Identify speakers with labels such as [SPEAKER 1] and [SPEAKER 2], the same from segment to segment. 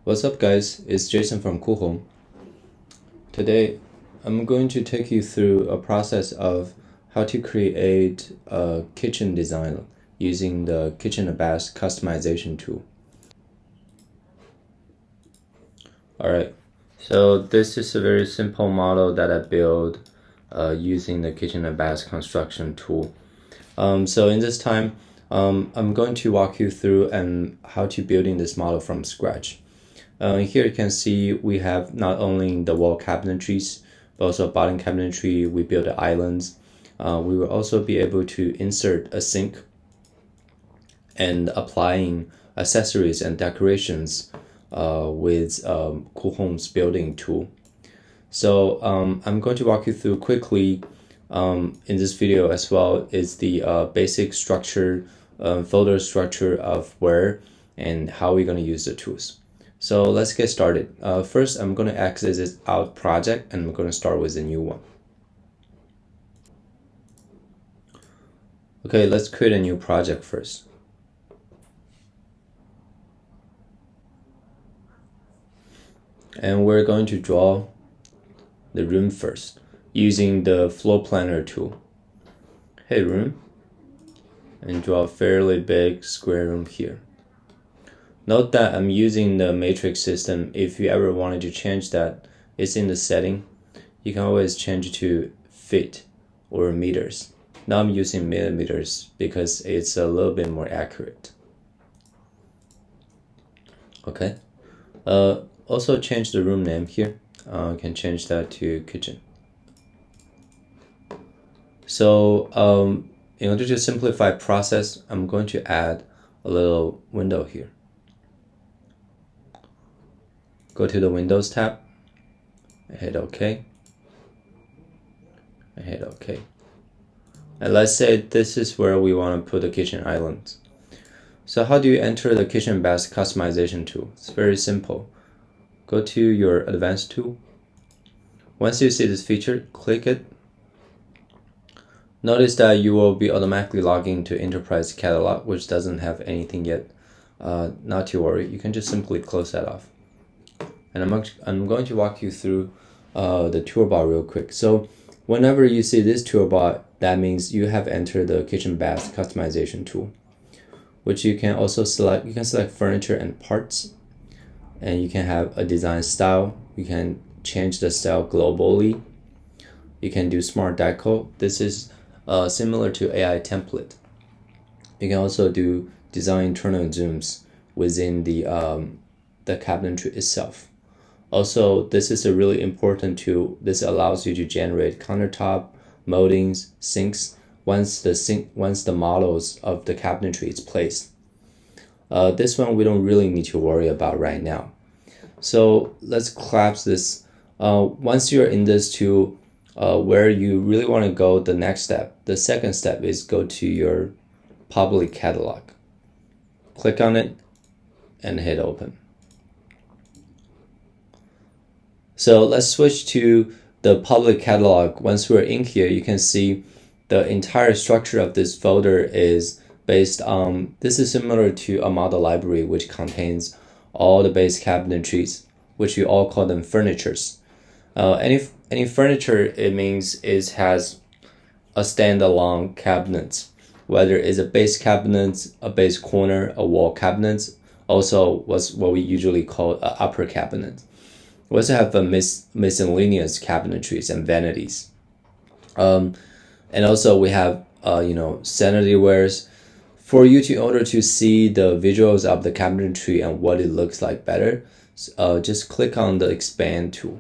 [SPEAKER 1] What's up guys, it's Jason from Coohom. Today I'm going to take you through a process of how to create a kitchen design using the Kitchen Bath customization tool. Alright, so this is a very simple model that I built using the Kitchen Bath construction tool. So in this time, I'm going to walk you through how to building this model from scratch. Here you can see we have not only the wall cabinetries, but also bottom cabinetry. We build the islands. We will also be able to insert a sink and applying accessories and decorations with Coohom's building tool. So I'm going to walk you through quickly in this video as well is the basic structure, folder structure of where and how we're going to use the tools. So let's get started. First, I'm going to exit this out project and I'm going to start with a new one. Okay, let's create a new project first. And we're going to draw the room first using the floor planner tool. Hey room, and draw a fairly big square room here. Note that I'm using the matrix system. If you ever wanted to change that, it's in the setting. You can always change to feet or meters. Now I'm using millimeters because it's a little bit more accurate. Okay. Also change the room name here. Can change that to kitchen. So in order to simplify process, I'm going to add a little window here. Go to the Windows tab, hit OK, and hit OK. And let's say this is where we want to put the kitchen island. So how do you enter the Kitchen Bath customization tool? It's very simple. Go to your advanced tool. Once you see this feature, click it. Notice that you will be automatically logging to Enterprise Catalog, which doesn't have anything yet. Not to worry, you can just simply close that off. And I'm going to walk you through the toolbar real quick. So whenever you see this toolbar, that means you have entered the Kitchen Bath customization tool, which you can also select. You can select furniture and parts, and you can have a design style. You can change the style globally. You can do smart deco. This is similar to AI template. You can also do design internal zooms within the cabinetry itself. Also, this is a really important tool. This allows you to generate countertop, moldings, sinks once the models of the cabinetry is placed. This one we don't really need to worry about right now. So let's collapse this. Once you're in this tool, where you really want to go, the next step, the second step is go to your public catalog. Click on it and hit open. So let's switch to the public catalog. Once we're in here, you can see the entire structure of this folder is based on, this is similar to a model library which contains all the base cabinetries, which we all call them furnitures. Any furniture, it means it has a standalone cabinet, whether it's a base cabinet, a base corner, a wall cabinet, also what we usually call an upper cabinet. We also have a miscellaneous cabinetries and vanities. And also we have sanitary wares. For you in order to see the visuals of the cabinetry and what it looks like better, just click on the expand tool.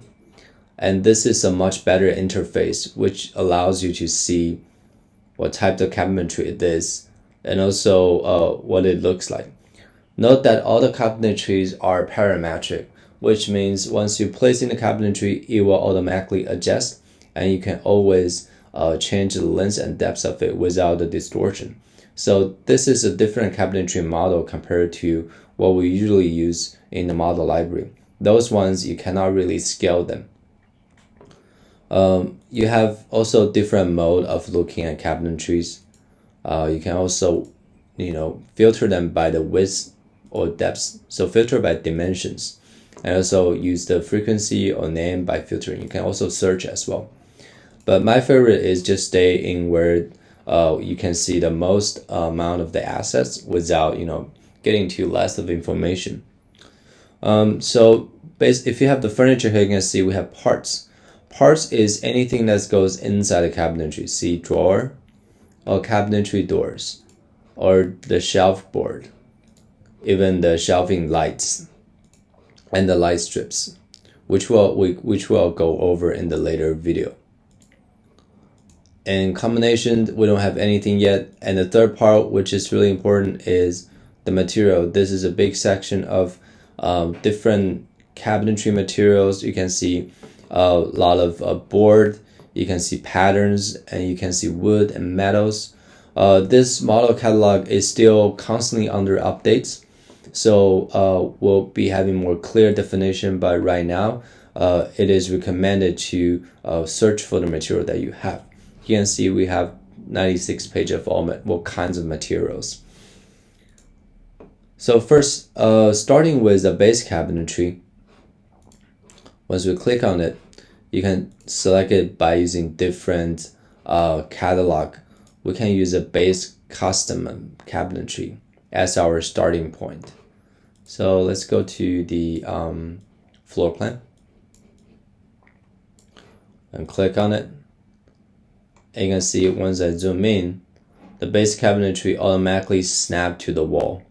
[SPEAKER 1] And this is a much better interface which allows you to see what type of cabinetry it is and also what it looks like. Note that all the cabinetries are parametric, which means once you place in the cabinetry, it will automatically adjust and you can always change the length and depth of it without the distortion. So this is a different cabinetry model compared to what we usually use in the model library. Those ones, you cannot really scale them. You have also different mode of looking at cabinetries. You can also, filter them by the width or depth. So filter by dimensions. and also use the frequency or name by filtering. You can also search as well. But my favorite is just stay in where you can see the most amount of the assets without getting too less of information. So if you have the furniture here, you can see we have parts. Parts is anything that goes inside the cabinetry. See drawer or cabinetry doors or the shelf board, even the shelving lights and the light strips, which we'll go over in the later video. In combination, we don't have anything yet. And the third part, which is really important, is the material. This is a big section of different cabinetry materials. You can see a lot of board, you can see patterns, and you can see wood and metals. This model catalog is still constantly under updates, so we'll be having more clear definition, but right now it is recommended to search for the material that you have. You can see we have 96 pages of all kinds of materials. So first, starting with the base cabinetry, once we click on it, you can select it by using different catalog. We can use a base custom cabinetry as our starting point. So let's go to the floor plan and click on it. And you can see once I zoom in, the base cabinetry automatically snapped to the wall.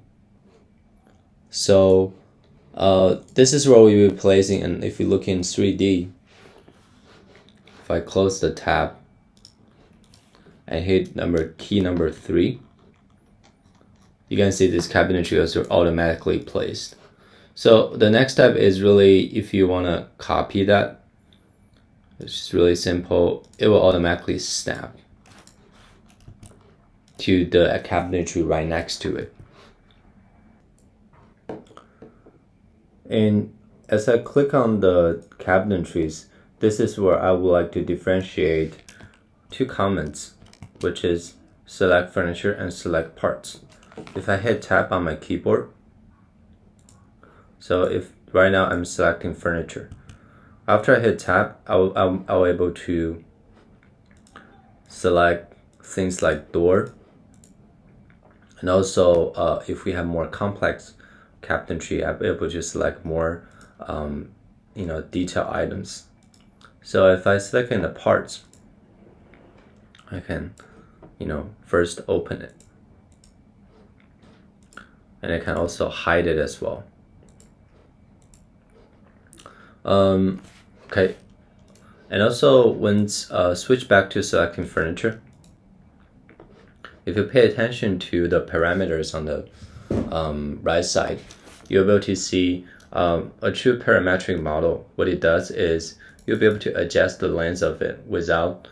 [SPEAKER 1] So this is where we'll be placing, and if you look in 3D, if I close the tab and hit key number 3, you can see this cabinetry is automatically placed. So the next step is really, if you want to copy that, it's just really simple. It will automatically snap to the cabinetry right next to it. And as I click on the cabinetries, this is where I would like to differentiate two comments, which is select furniture and select parts. If I hit tab on my keyboard, so if right now I'm selecting furniture, after I hit tab, I'll able to select things like door, and also if we have more complex cabinetry, I'll be able to select more detail items. So if I select in the parts, I can first open it, and I can also hide it as well. Okay, and also when switch back to selecting furniture, if you pay attention to the parameters on the right side, you'll be able to see a true parametric model. What it does is you'll be able to adjust the length of it without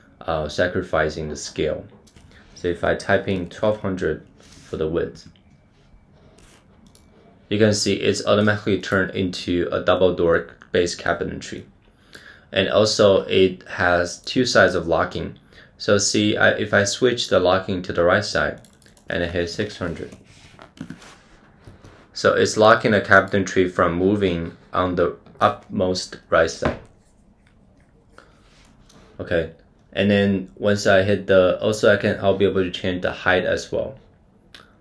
[SPEAKER 1] sacrificing the scale. So if I type in 1200 for the width, you can see it's automatically turned into a double door base cabinetry. And also it has two sides of locking. So see, if I switch the locking to the right side and I hit 600, so it's locking the cabinetry from moving on the upmost right side. Okay, and then once I hit I'll be able to change the height as well.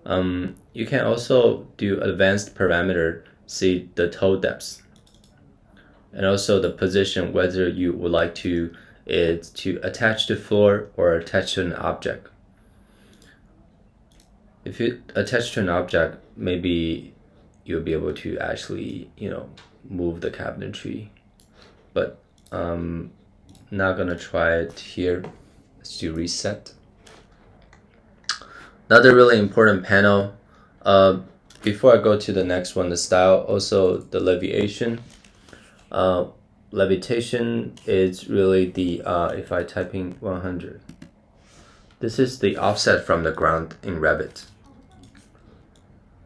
[SPEAKER 1] You can also do advanced parameter, see the toe depths, and also the position, whether you would like to attach to floor or attach to an object. If you attach to an object, maybe you'll be able to actually move the cabinetry, but not gonna try it here. Let's do reset. Another really important panel, before I go to the next one, the style, also the levitation. Levitation is really the, if I type in 100, this is the offset from the ground in Revit.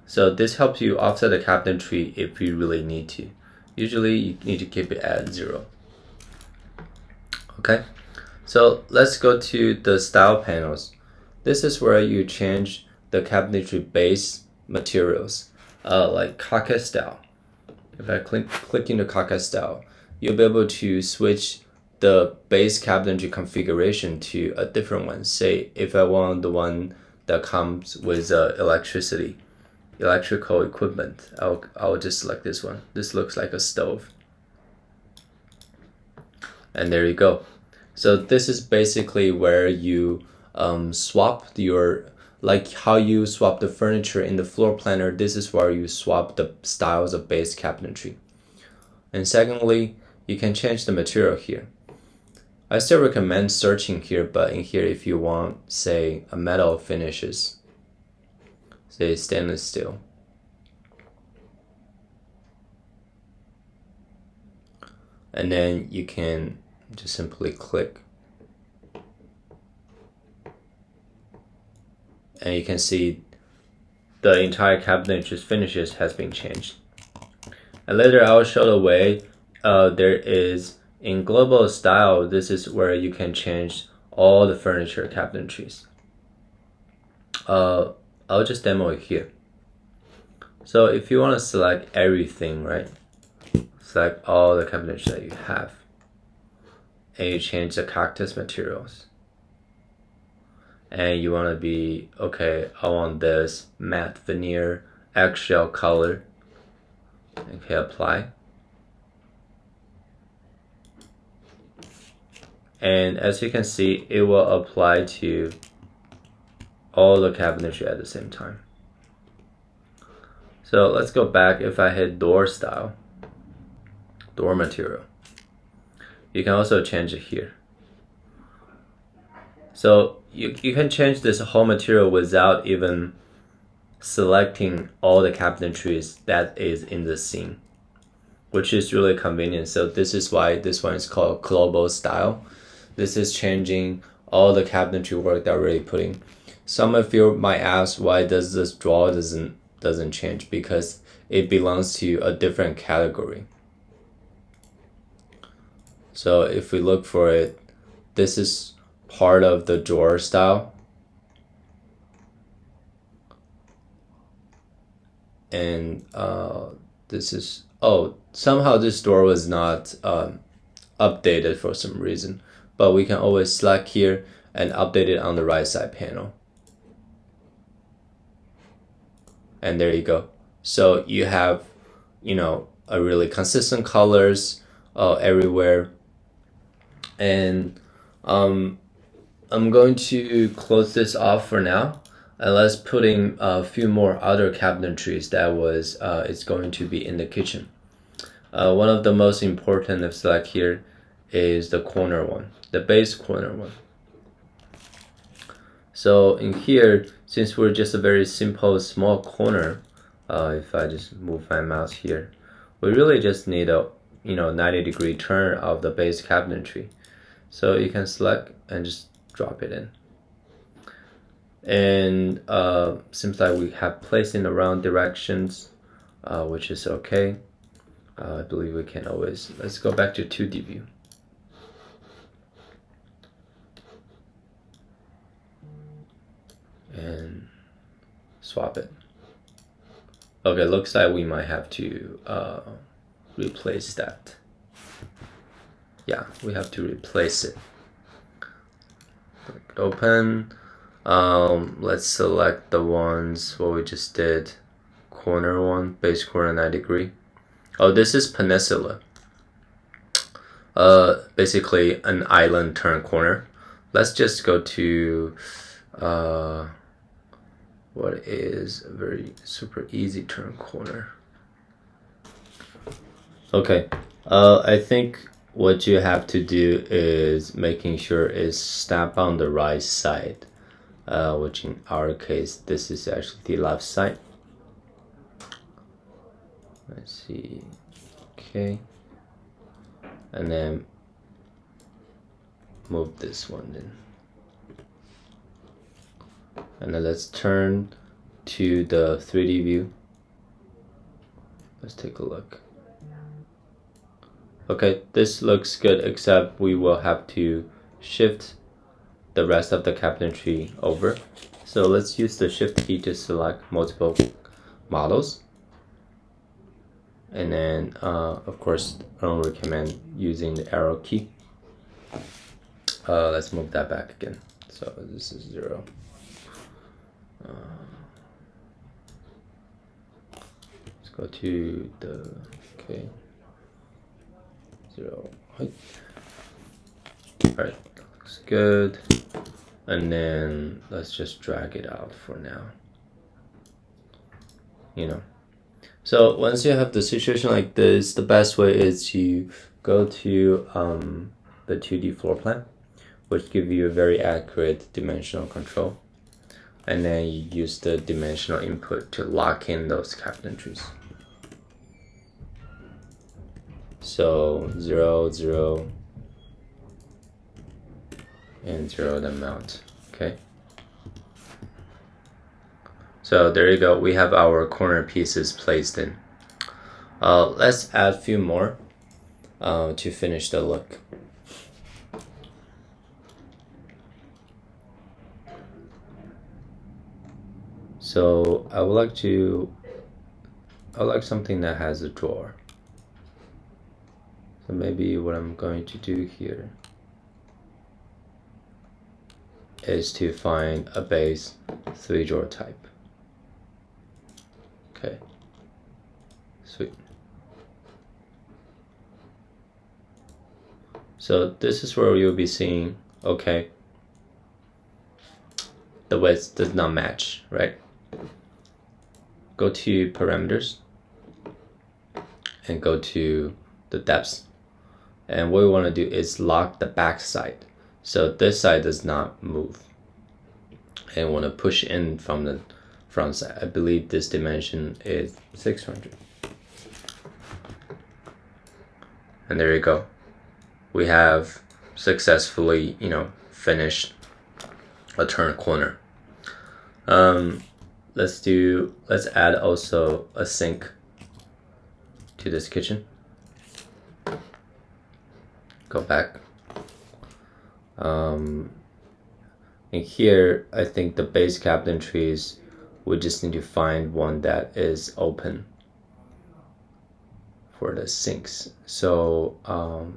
[SPEAKER 1] So this helps you offset the cabinetry if you really need to. Usually you need to keep it at 0. Okay, so let's go to the style panels. This is where you change the cabinetry base materials, like Kaka style. if I click into Kaka style, you'll be able to switch the base cabinetry configuration to a different one. Say if I want the one that comes with electrical equipment, I'll just select this one. This looks like a stove. And there you go. So this is basically where you swap your, like how you swap the furniture in the floor planner, this is where you swap the styles of base cabinetry. And secondly, you can change the material here. I still recommend searching here, but in here if you want, say, a metal finishes, say stainless steel. And then you can just simply click. And you can see the entire cabinetry finishes has been changed. And later I'll show the way there is in global style, this is where you can change all the furniture cabinetries. I'll just demo it here. So if you want to select everything, right? Select all the cabinetry that you have. And you change the cactus materials. And you want to be, okay, I want this matte veneer eggshell color. Okay, apply. And as you can see, it will apply to all the cabinetry at the same time. So let's go back. If I hit door style, door material, you can also change it here. So you can change this whole material without even selecting all the cabinetries that is in the scene, which is really convenient. So this is why this one is called global style. This is changing all the cabinetry work that we're already putting. Some of you might ask, why does this drawer doesn't change? Because it belongs to a different category. So if we look for it, this is part of the drawer style. And this is, somehow this drawer was not updated for some reason. But we can always select here and update it on the right side panel. And there you go. So you have, a really consistent colors everywhere. And I'm going to close this off for now. And let's put in a few more other cabinetries that it's going to be in the kitchen. One of the most important of select here is the corner one, the base corner one. So in here, since we're just a very simple small corner, if I just move my mouse here, we really just need a 90-degree turn of the base cabinetry. So you can select and just drop it in. And seems like we have placed in the round directions, which is okay. I believe we can always, let's go back to 2D view. And swap it. Okay, looks like we might have to replace that. Yeah, we have to replace it. Click it open. Let's select the ones what we just did. Corner one, base corner 90-degree. Oh, this is peninsula. Basically an island turn corner. Let's just go to what is a very super easy turn corner. Okay, I think what you have to do is making sure it's snap on the right side, which in our case, this is actually the left side. Let's see, okay, and then move this one in. And then let's turn to the 3D view. Let's take a look. Okay, this looks good, except we will have to shift the rest of the cabinetry over. So let's use the shift key to select multiple models. And then of course I don't recommend using the arrow key. Let's move that back again. So this is 0. Let's go to the, okay, 0. Alright, looks good. And then let's just drag it out for now. You know. So once you have the situation like this, the best way is to go to the 2D floor plan, which give you a very accurate dimensional control. And then you use the dimensional input to lock in those cabinetries. So 0, 0, and 0 the mount, okay? So there you go, we have our corner pieces placed in. Let's add a few more to finish the look. So I would like something that has a drawer. So maybe what I'm going to do here is to find a base 3-drawer type. Okay, sweet. So this is where you'll be seeing, okay, the width does not match, right? Go to parameters and go to the depths. And what we want to do is lock the back side. So this side does not move. And we want to push in from the front side. I believe this dimension is 600. And there you go. We have successfully, finished a turn corner. Let's add also a sink to this kitchen. Go back. And here, I think the base cabinetries, we just need to find one that is open for the sinks. So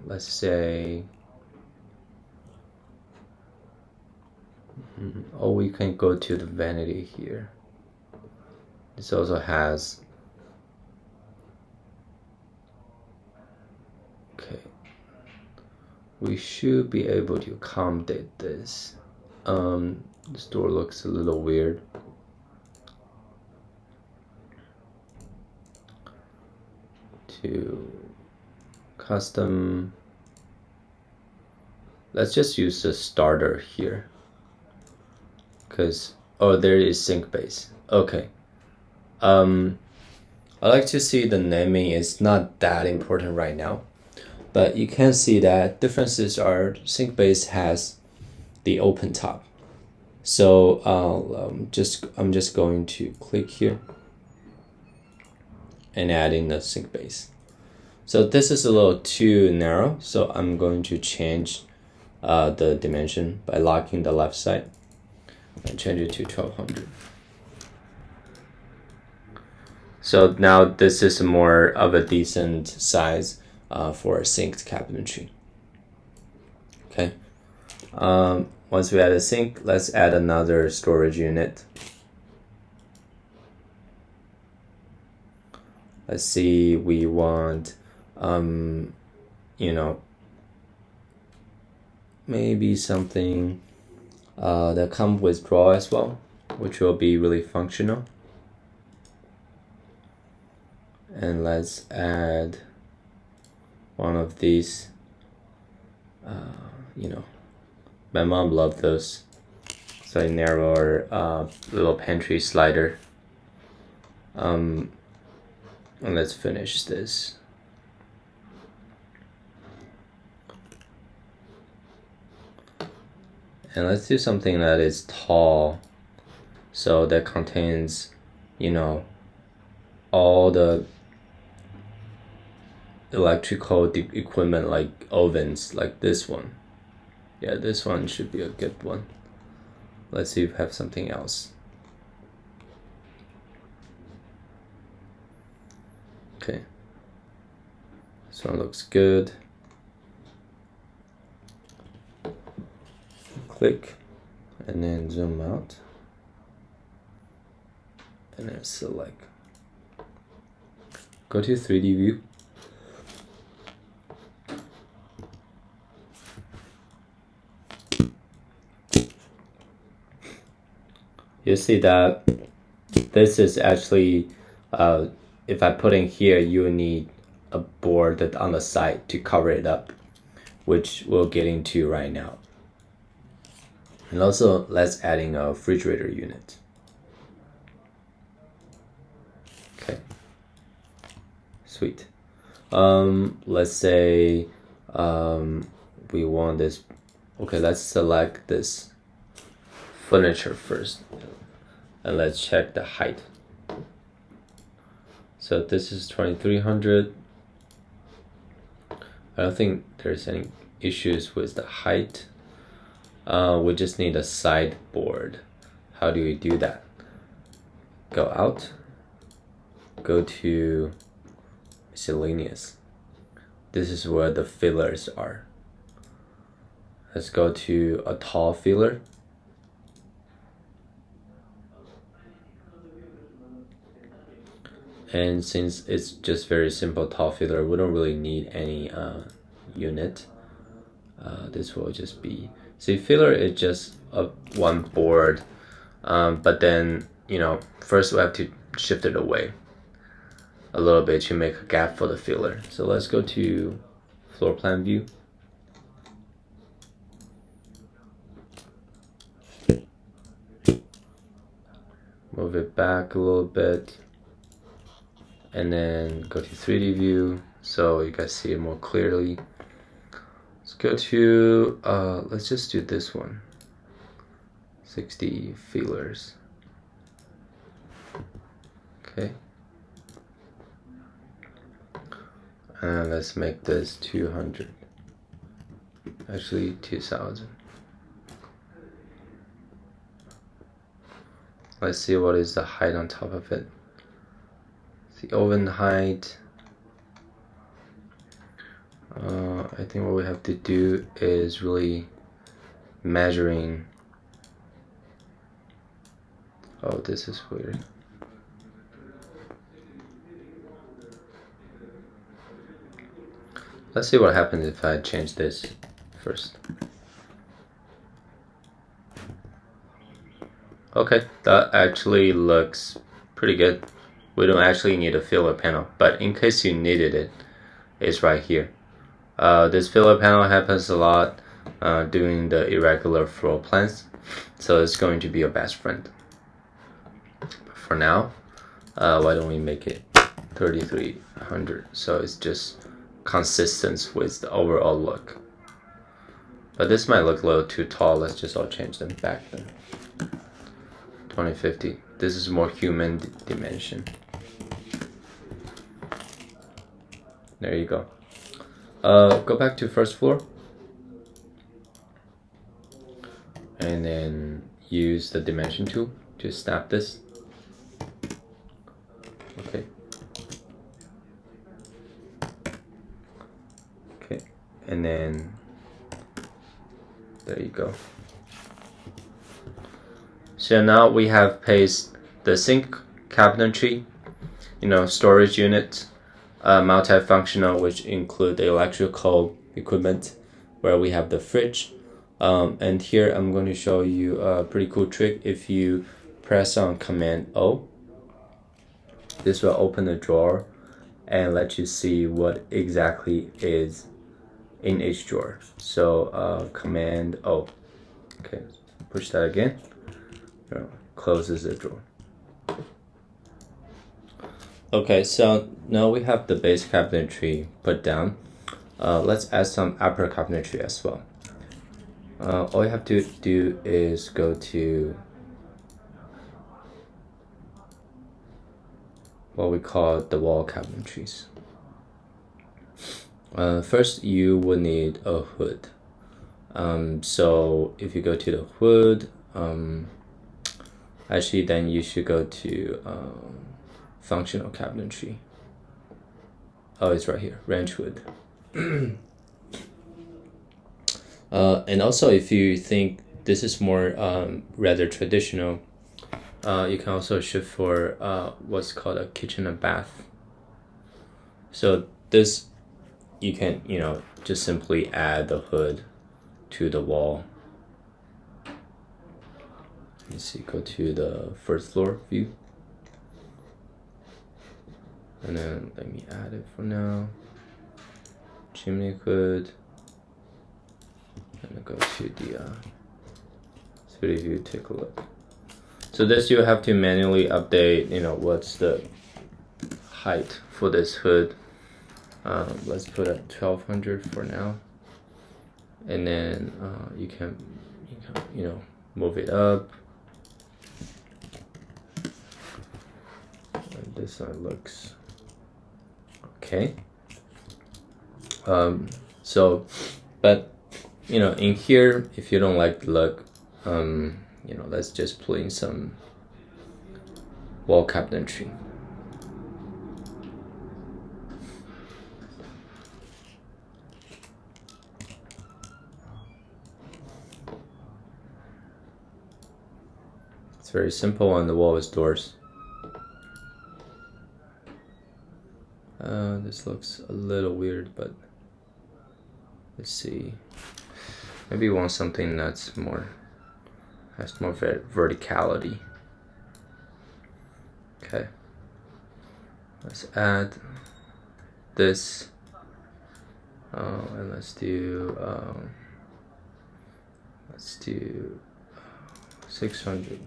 [SPEAKER 1] let's say, or we can go to the vanity here. This also has, okay, we should be able to accommodate this. This door looks a little weird. To custom, let's just use the starter here, because there is sink base. Okay. I like to see the naming is not that important right now, but you can see that differences are sink base has the open top. So I'm just going to click here and add in the sink base. So this is a little too narrow, so I'm going to change the dimension by locking the left side and change it to 1200. So now this is more of a decent size for a sink cabinetry. Okay. Once we add a sink, let's add another storage unit. Let's see, we want, maybe something that comes with drawer as well, which will be really functional. And let's add one of these, my mom loved those. So a narrower little pantry slider. And let's finish this. And let's do something that is tall, so that contains, all the electrical equipment like ovens, like this one. Yeah, this one should be a good one. Let's see if we have something else. Okay. This one looks good. Click and then zoom out and then select. Go to 3D view. You see that this is actually, if I put in here, you need a board that on the side to cover it up, which we'll get into right now. And also, let's add in a refrigerator unit. Okay, sweet. Let's say we want this. Okay, let's select this furniture first, and let's check the height. So this is 2300. I don't think there's any issues with the height. We just need a sideboard. How do we do that? Go out, go to miscellaneous. This is where the fillers are. Let's go to a tall filler. And since it's just very simple tall filler, we don't really need any unit. This will just be, see, filler is just a one board, but then, you know, first we have to shift it away a little bit to make a gap for the filler. So let's go to floor plan view. Move it back a little bit. And then go to 3D view so you guys see it more clearly. Let's go to, let's just do this one. 60 feelers. Okay. And let's make this 200. Actually, 2000. Let's see what is the height on top of it. The oven height. I think what we have to do is really measuring. Oh, this is weird. Let's see what happens if I change this first. Okay, that actually looks pretty good. We don't actually need a filler panel, but in case you needed it, it's right here. This filler panel happens a lot doing the irregular floor plans, so it's going to be your best friend. But for now, why don't we make it 3300 so it's just consistent with the overall look. But this might look a little too tall. Let's just all change them back then. 2050. This is more human dimension. There you go. Go back to first floor. And then use the dimension tool to snap this. Okay. Okay. And then there you go. So now we have placed the sink, cabinetry, storage unit, multifunctional, which include the electrical equipment, where we have the fridge. And here I'm going to show you a pretty cool trick. If you press on Command O, this will open the drawer and let you see what exactly is in each drawer. So Command O. Okay, push that again. Closes the drawer. Okay, so now we have the base cabinetry put down. Let's add some upper cabinetry as well. All you have to do is go to what we call the wall cabinetries. First, you will need a hood. So if you go to the hood, actually then you should go to functional cabinetry. Oh, it's right here, ranch wood. And also, if you think this is more rather traditional, you can also shoot for what's called a kitchen and bath. So this, you can, just simply add the hood to the wall. Let's see, go to the first floor view. And then let me add it for now. Chimney hood. And go to the studio view, take a look. So this you have to manually update, what's the height for this hood. Let's put at 1200 for now. And then you can move it up. And this one looks okay. But in here, if you don't like the look, let's just put in some wall cabinetry. It's very simple, on the wall is doors. This looks a little weird, but let's see. Maybe you want something that's has more verticality. Okay. Let's add this. And let's do 600.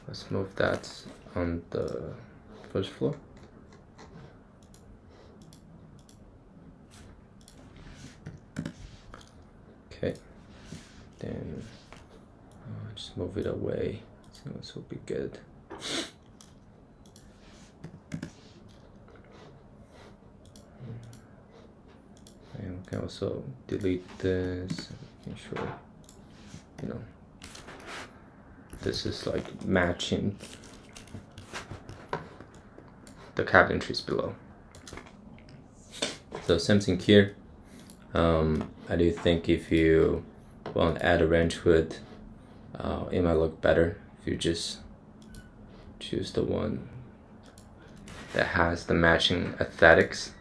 [SPEAKER 1] Let's move that on the first floor. Okay, then just move it away. So this will be good. And we can also delete this. Make sure, this is like matching the cabinetries below. So same thing here. I do think if you want to add a ranch hood, it might look better if you just choose the one that has the matching aesthetics.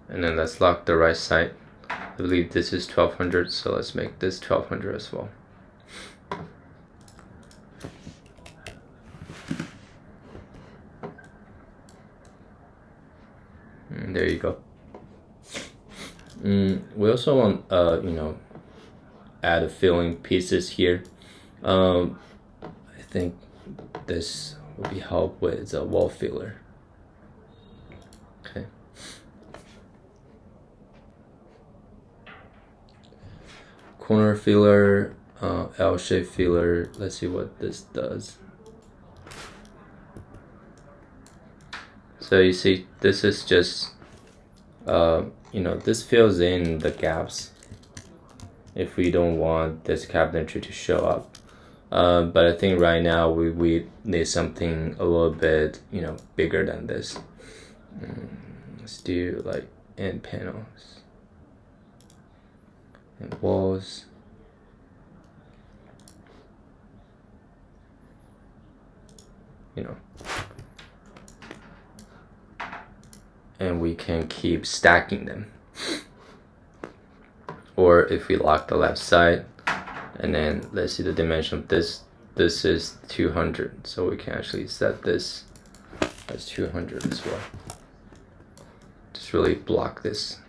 [SPEAKER 1] And then let's lock the right side. I believe this is 1200, so let's make this 1200 as well. And there you go. We also want, add a filling pieces here. I think this will be helped with a wall filler. Okay. Corner filler, L-shaped filler. Let's see what this does. So you see, this is just, this fills in the gaps if we don't want this cabinetry to show up. But I think right now we need something a little bit, bigger than this. Let's do like end panels and walls. And we can keep stacking them. Or if we lock the left side, and then let's see the dimension of this. This is 200, so we can actually set this as 200 as well. Just really block this.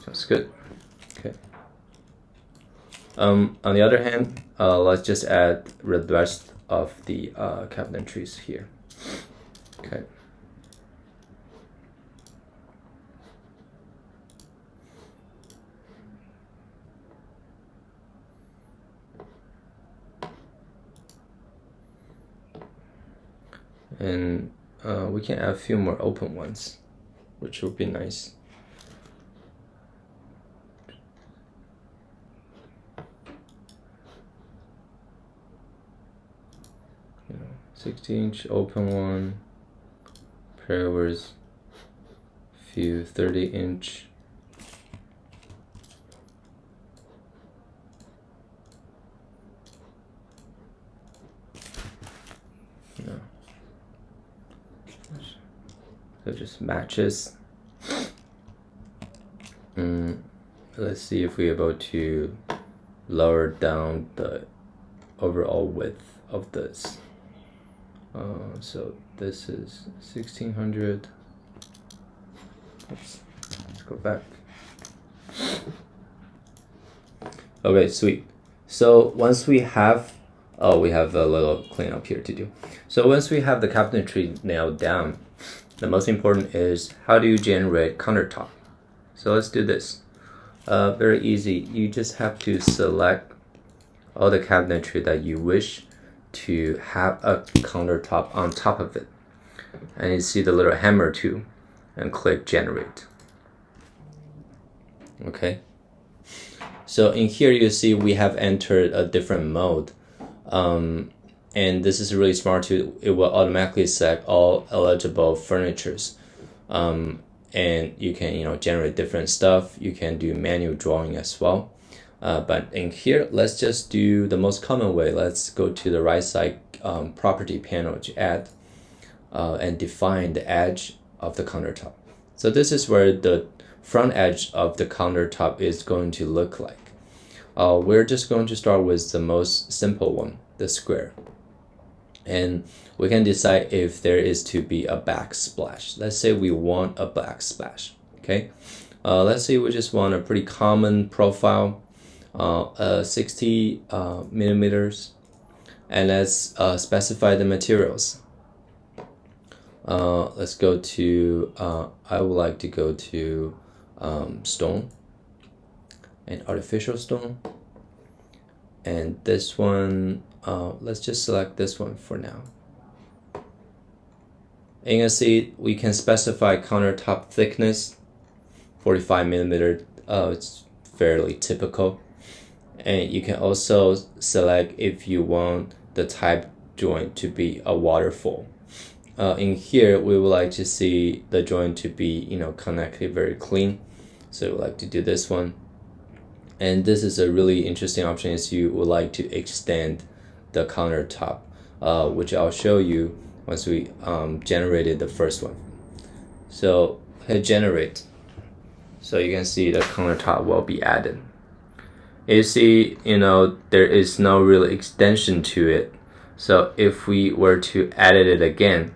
[SPEAKER 1] Sounds good. Okay. On the other hand, let's just add the rest of the cabinetries here. Okay. And we can add a few more open ones, which would be nice. 60-inch open one, pairs, few 30-inch. No. So just matches. Let's see if we're able to lower down the overall width of this. So this is 1600. Oops. Let's go back. Okay, sweet. So once we have, we have a little cleanup here to do. So once we have the cabinetry nailed down, the most important is how do you generate countertop? So let's do this. Very easy. You just have to select all the cabinetry that you wish to have a countertop on top of it. And you see the little hammer too, and click generate. Okay. So in here you see we have entered a different mode. And this is really smart too. It will automatically select all eligible furnitures. And you can generate different stuff. You can do manual drawing as well. But in here, let's just do the most common way. Let's go to the right side property panel to add and define the edge of the countertop. So this is where the front edge of the countertop is going to look like. We're just going to start with the most simple one, the square. And we can decide if there is to be a backsplash. Let's say we want a backsplash, okay? Let's say we just want a pretty common profile, 60 millimeters, and let's specify the materials. Let's go to, I would like to go to stone and artificial stone. And this one, let's just select this one for now. And you can see we can specify countertop thickness, 45 millimeter. It's fairly typical. And you can also select if you want the type joint to be a waterfall. In here, we would like to see the joint to be connected very clean. So we would like to do this one. And this is a really interesting option if you would like to extend the countertop, which I'll show you once we generated the first one. So hit generate. So you can see the countertop will be added. You see, there is no real extension to it. So if we were to edit it again,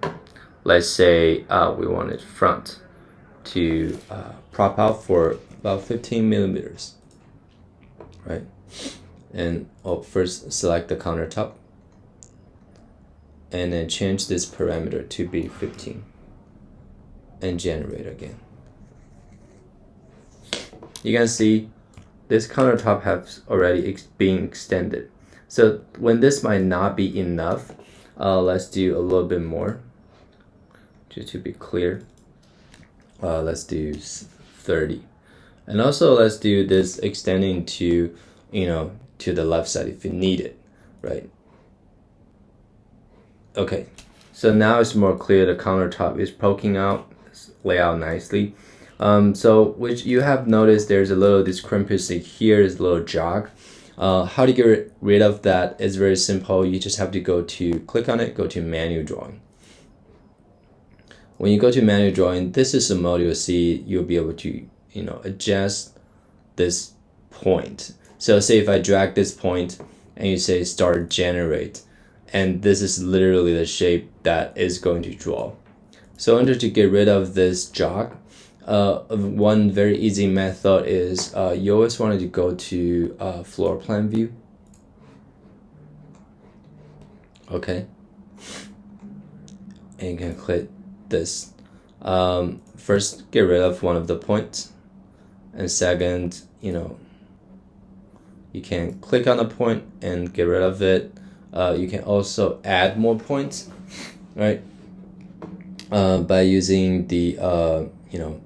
[SPEAKER 1] let's say we wanted front to prop out for about 15 millimeters. Right, and first select the countertop and then change this parameter to be 15 and generate again. You can see this countertop has already been extended. So when this might not be enough, let's do a little bit more just to be clear. Let's do 30. And also let's do this extending to, to the left side if you need it, right? Okay, so now it's more clear the countertop is poking out, it's laid out nicely. So which you have noticed there's a little discrepancy here, is a little jog. How to get rid of that is very simple. You just have to click on it, go to manual drawing. When you go to manual drawing, this is a mode you'll see you'll be able to adjust this point. So say if I drag this point and you say start generate, and this is literally the shape that is going to draw. So in order to get rid of this jog, one very easy method is you always want to go to floor plan view. Okay, and you can click this. First, get rid of one of the points. And second, you can click on the point and get rid of it. You can also add more points, right? By using the, you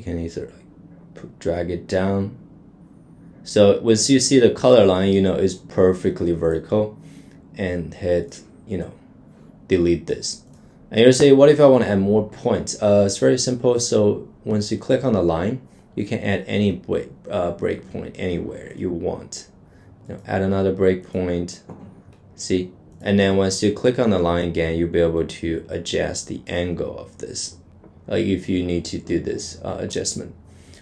[SPEAKER 1] can either drag it down. So once you see the color line, is perfectly vertical, and hit delete this. And you'll say, what if I want to add more points? It's very simple. So once you click on the line, you can add any breakpoint anywhere you want. Add another breakpoint. See? And then once you click on the line again, you'll be able to adjust the angle of this if you need to do this adjustment.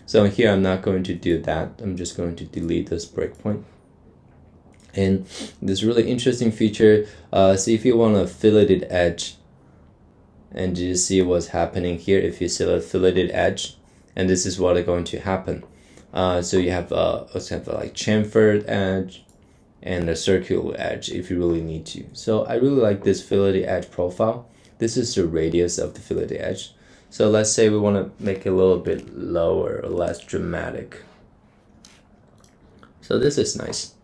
[SPEAKER 1] So here I'm not going to do that. I'm just going to delete this breakpoint. And this really interesting feature, see if you want a filleted edge, and you see what's happening here if you select filleted edge, and this is what is going to happen. So you have like chamfered edge and a circular edge if you really need to. So I really like this filleted edge profile. This is the radius of the filleted edge. So let's say we want to make it a little bit lower or less dramatic. So this is nice.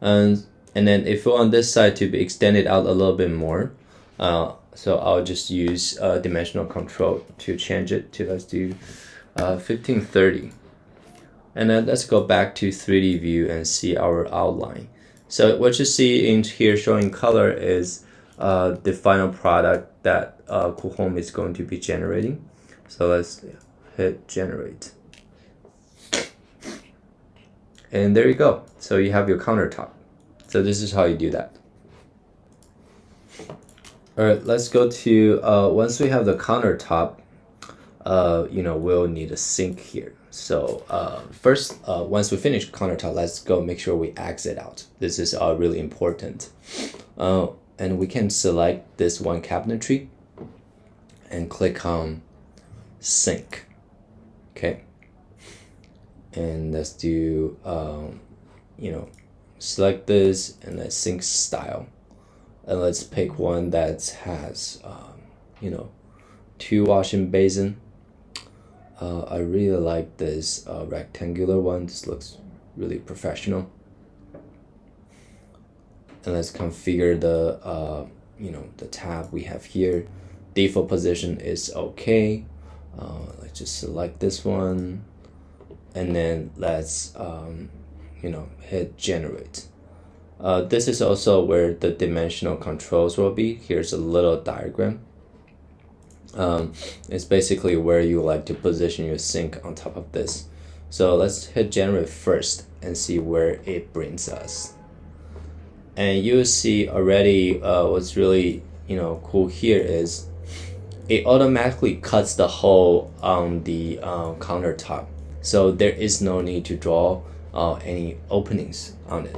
[SPEAKER 1] And then if you want this side to be extended out a little bit more, so I'll just use dimensional control to change it to, let's do 1530. And then let's go back to 3D view and see our outline. So what you see in here showing color is the final product that Coohom is going to be generating. So let's hit generate. And there you go. So you have your countertop. So this is how you do that. All right, let's go to, once we have the countertop, we'll need a sink here. So first, once we finish countertop, let's go make sure we exit out. This is really important. And we can select this one cabinetry and click on sink. Okay. And let's do, select this and let's sink style. And let's pick one that has, 2 washing basin. I really like this rectangular one. This looks really professional. And let's configure the, the tab we have here. Default position is okay. Let's just select this one. And then let's, hit generate. This is also where the dimensional controls will be. Here's a little diagram. It's basically where you like to position your sink on top of this. So let's hit generate first and see where it brings us. And you'll see already what's really cool here is it automatically cuts the hole on the countertop. So there is no need to draw any openings on it.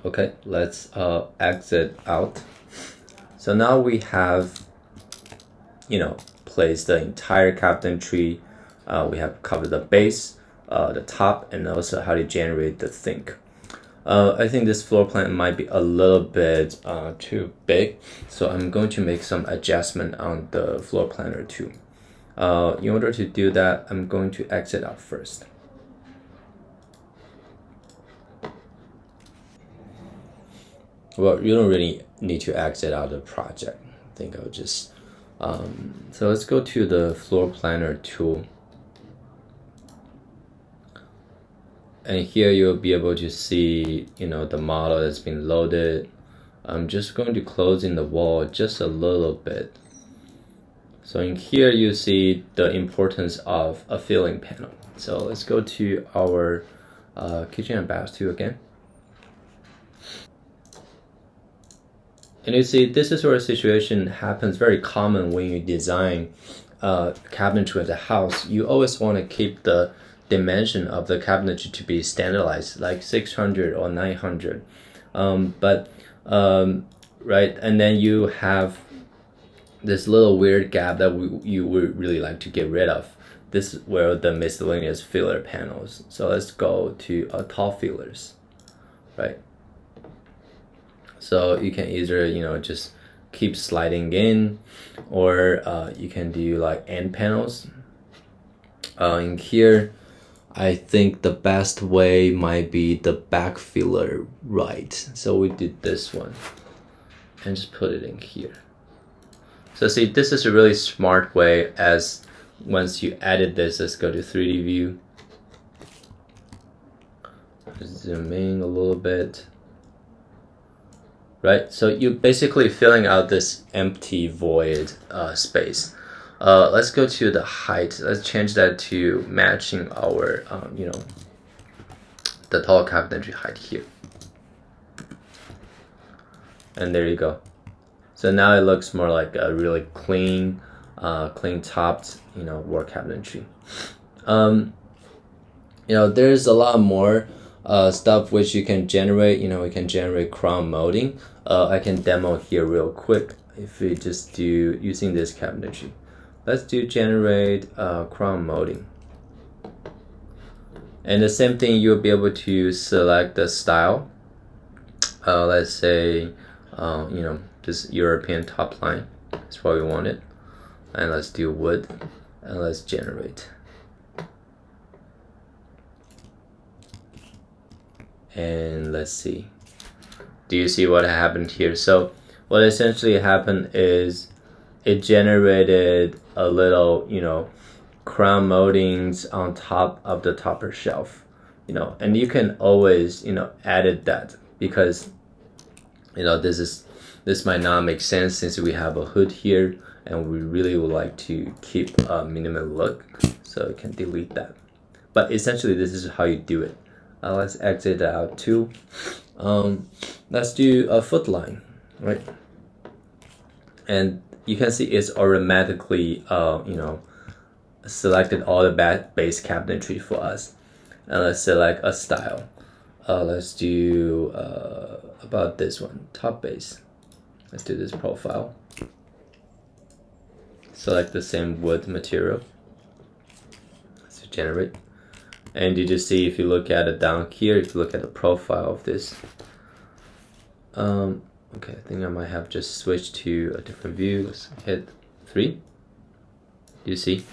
[SPEAKER 1] Okay, let's exit out. So now we have, placed the entire cabinetry. We have covered the base, the top, and also how to generate the sink. I think this floor plan might be a little bit too big, so I'm going to make some adjustment on the floor planner too. In order to do that, I'm going to exit out first. Well, you don't really need to exit out the project. I think I'll just, so let's go to the floor planner tool. And here you'll be able to see, the model that's been loaded. I'm just going to close in the wall just a little bit. So in here you see the importance of a filling panel. So let's go to our kitchen and bath tool again. And you see, this is where a situation happens very common when you design cabinetry as a house. You always want to keep the dimension of the cabinetry to be standardized, like 600 or 900. Right, and then you have this little weird gap that you would really like to get rid of. This is where the miscellaneous filler panels. So let's go to tall fillers, right? So you can either, just keep sliding in, or you can do like end panels. In here, I think the best way might be the back filler, right? So we did this one and just put it in here. So see, this is a really smart way. As once you edit this, let's go to 3D view. Zoom in a little bit. right? So you basically filling out this empty void space. Let's go to the height. Let's change that to matching our, the tall cabinetry height here. And there you go. So now it looks more like a really clean, clean topped, wall cabinetry. There's a lot more stuff which you can generate. We can generate crown molding. I can demo here real quick if we just do using this cabinetry. Let's do generate crown molding. And the same thing, you'll be able to select the style. Let's say, this European top line. That's what we wanted. And let's do wood, and let's generate. And let's see. Do you see what happened here? So what essentially happened is it generated a little, crown moldings on top of the topper shelf, and you can always, edit that because, this might not make sense since we have a hood here and we really would like to keep a minimal look, so you can delete that. But essentially this is how you do it. Let's exit out too. Let's do a foot line, right? And you can see it's automatically, selected all the base cabinetry for us. And let's select a style. Let's do about this one, top base. Let's do this profile. Select the same wood material. Let's generate. And you just see, if you look at it down here, if you look at the profile of this, okay, I think I might have just switched to a different view. Let's hit 3. You see,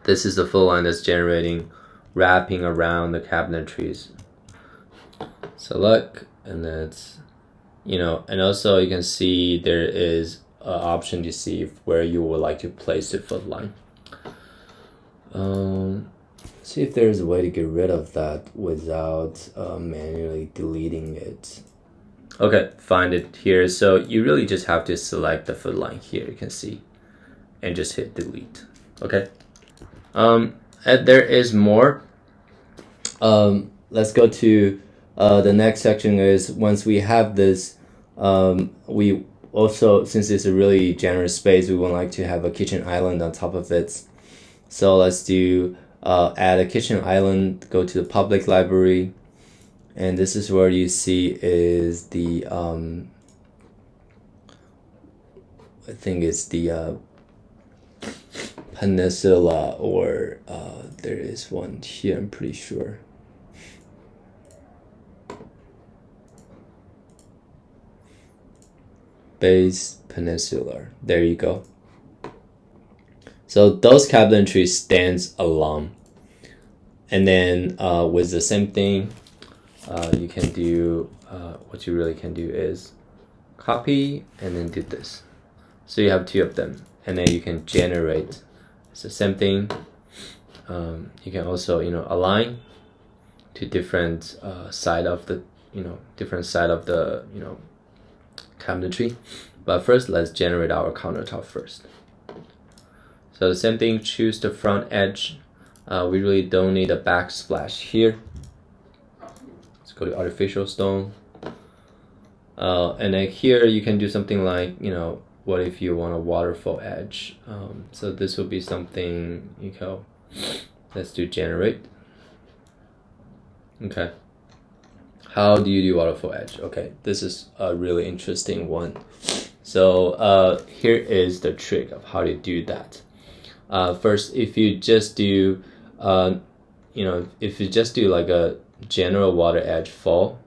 [SPEAKER 1] this is the full line that's generating, wrapping around the cabinetries. Select, and that's, and also you can see there is an option to see where you would like to place the foot line. See if there's a way to get rid of that without manually deleting it. Okay, find it here. So you really just have to select the foot line here, you can see, and just hit delete. Okay. And there is more. Let's go to the next section. Is once we have this, we also, since it's a really generous space, we would like to have a kitchen island on top of it. So let's do add a kitchen island, go to the public library, and this is where you see is the I think it's the peninsula, or there is one here, I'm pretty sure. Base peninsular, there you go. So those cabinetry stands alone. And then with the same thing, you can do, what you really can do is copy and then do this. So you have 2 of them, and then you can generate. It's the same thing. You can also, align to different side of the, different side of the, cabinetry. But first, let's generate our countertop first. So the same thing, choose the front edge. We really don't need a backsplash here. Let's go to artificial stone. And then here you can do something like, what if you want a waterfall edge? So this will be something, let's do generate. Okay. How do you do waterfall edge? Okay, this is a really interesting one. So here is the trick of how to do that. First, if you just do, if you just do like a general water edge fall,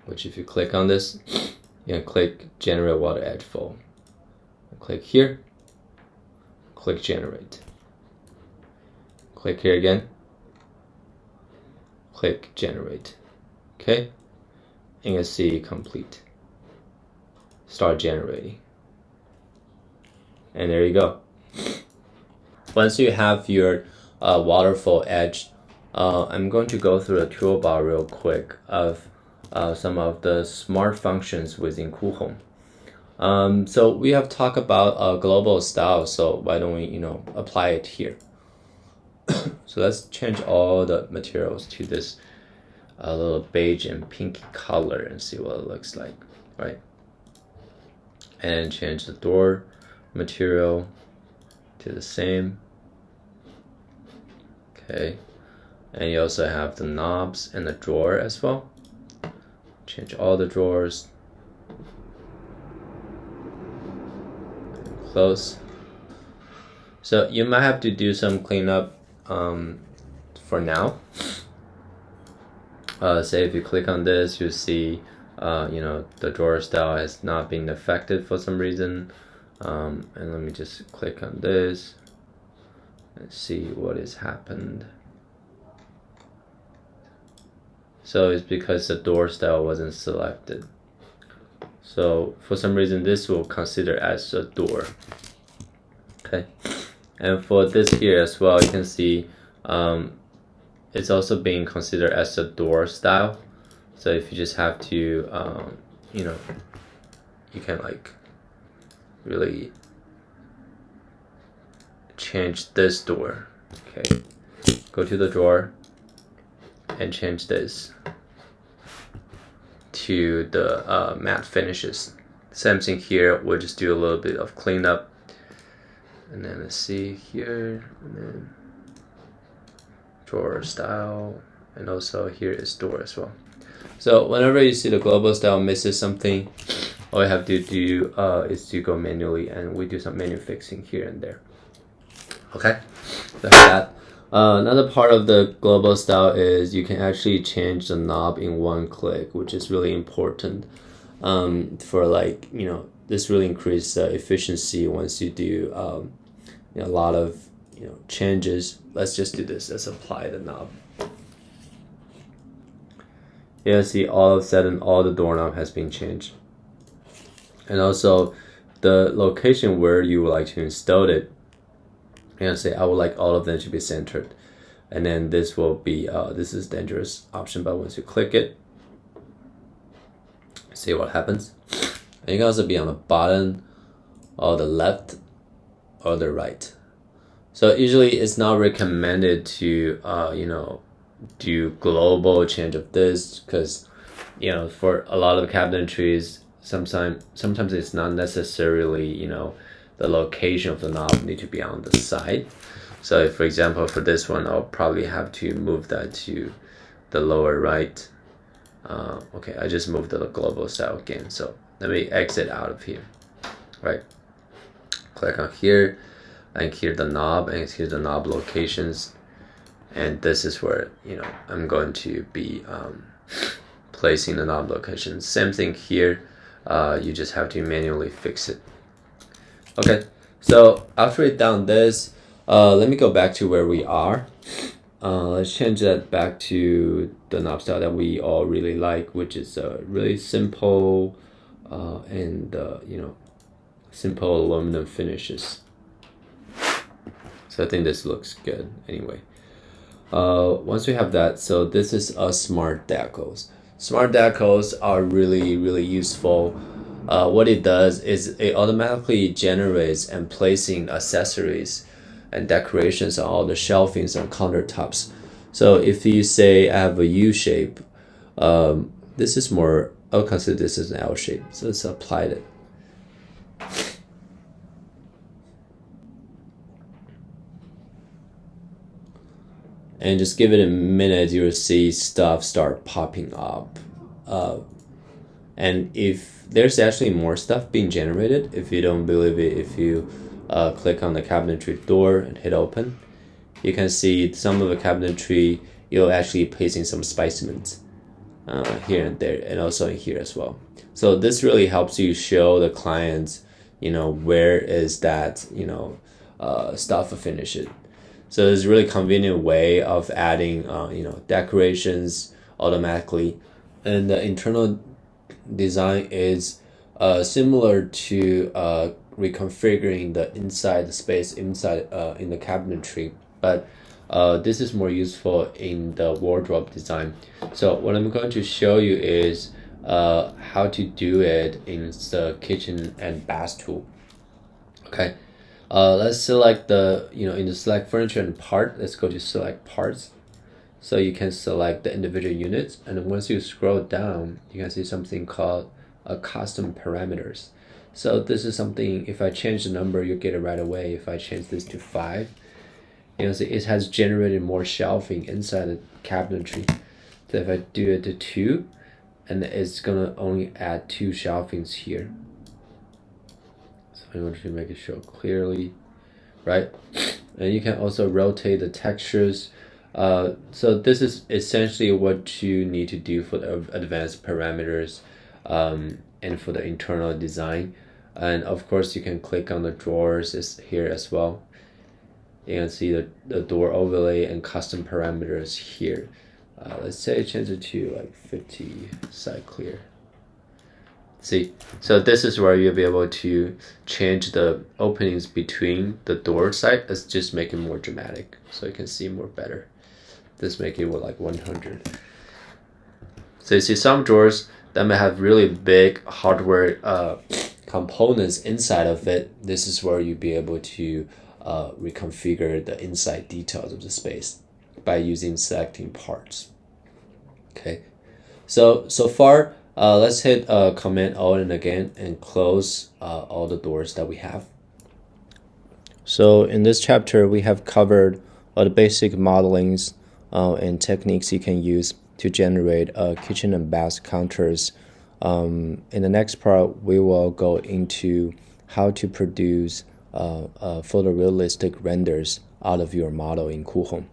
[SPEAKER 1] which if you click on this, you can click generate water edge fall. Click here, click generate. Click here again, click generate. Okay, and you can see complete. Start generating. And there you go. Once you have your waterfall edge, I'm going to go through the toolbar real quick of some of the smart functions within Coohom. So we have talked about global style, so why don't we, apply it here? So let's change all the materials to this little beige and pinky color and see what it looks like, right? And change the door material to the same. Okay, and you also have the knobs and the drawer as well. Change all the drawers. Close. So you might have to do some cleanup for now. Say if you click on this, you see the drawer style has not been affected for some reason. And let me just click on this and see what has happened. So it's because the door style wasn't selected. So for some reason this will consider as a door. Okay, and for this here as well, you can see it's also being considered as a door style. So if you just have to you can like really change this door. Okay, go to the drawer and change this to the matte finishes. Same thing here, we'll just do a little bit of cleanup. And then let's see here, and then drawer style, and also here is door as well. So whenever you see the global style misses something, all you have to do is to go manually, and we do some menu fixing here and there. Okay, so that. Another part of the global style is you can actually change the knob in one click, which is really important for this really increases efficiency once you do a lot of changes. Let's just do this. Let's apply the knob. Yeah, see, all of a sudden all the doorknob has been changed, and also the location where you would like to install it. And say I would like all of them to be centered, and then this will be this is dangerous option, but once you click it, see what happens. And you can also be on the bottom or the left or the right. So usually it's not recommended to do global change of this, because for a lot of cabinetries sometimes it's not necessarily the location of the knob need to be on the side. So if, for example, for this one, I'll probably have to move that to the lower right. Okay, I just moved the global style again. So let me exit out of here, right? Click on here, and here the knob, and here's the knob locations. And this is where, I'm going to be placing the knob locations. Same thing here, you just have to manually fix it. Okay, so after we've done this, let me go back to where we are. Let's change that back to the knob style that we all really like, which is really simple and simple aluminum finishes. So I think this looks good anyway. Once we have that, so this is a smart decals. Smart decals are really, really useful. What it does is it automatically generates and placing accessories and decorations on all the shelvings and countertops. So if you say I have a U shape, this is more, I'll consider this as an L shape. So let's apply it. And just give it a minute, you'll see stuff start popping up. And if there's actually more stuff being generated, if you don't believe it, if you click on the cabinetry door and hit open, you can see some of the cabinetry, you're actually placing some specimens here and there, and also in here as well. So this really helps you show the clients, where is that, stuff finished. So it's a really convenient way of adding, decorations automatically. And the internal design is similar to reconfiguring the inside space inside in the cabinetry, but This is more useful in the wardrobe design. So what I'm going to show you is how to do it in the kitchen and bath tool. Okay, let's select in the select furniture and part, let's go to select parts. So you can select the individual units, and once you scroll down, you can see something called custom parameters. So this is something, if I change the number, you get it right away. If I change this to 5, you can see it has generated more shelving inside the cabinetry. So if I do it to 2, and it's gonna only add 2 shelvings here. So I want to make it show clearly, right? And you can also rotate the textures. So this is essentially what you need to do for the advanced parameters and for the internal design. And of course, you can click on the drawers here as well. You can see the door overlay and custom parameters here. Let's say change it to like 50 side clear. See, so this is where you'll be able to change the openings between the door side. Let's just make it more dramatic so you can see more better. This make it with like 100. So you see some drawers that may have really big hardware components inside of it. This is where you'll be able to reconfigure the inside details of the space by using selecting parts. Okay, so far let's hit Command Alt again and close all the doors that we have. So in this chapter we have covered all the basic modelings and techniques you can use to generate kitchen and bath counters. In the next part we will go into how to produce photorealistic renders out of your model in Coohom.